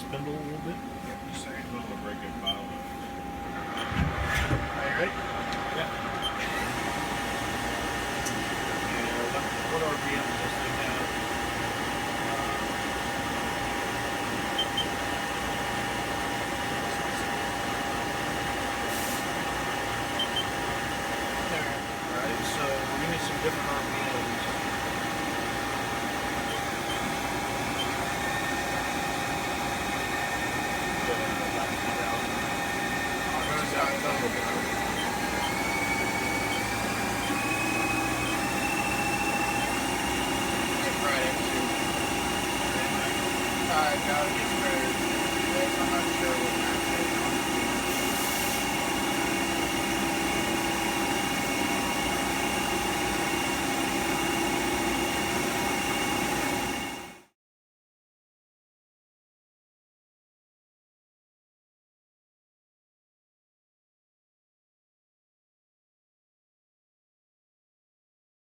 spindle a little bit. Yep, just a second. I'm going to break it file. Are you ready? Yeah. What RPM does this thing have? Alright, so give me some different RPMs. I doubt it gets better. I'm not sure what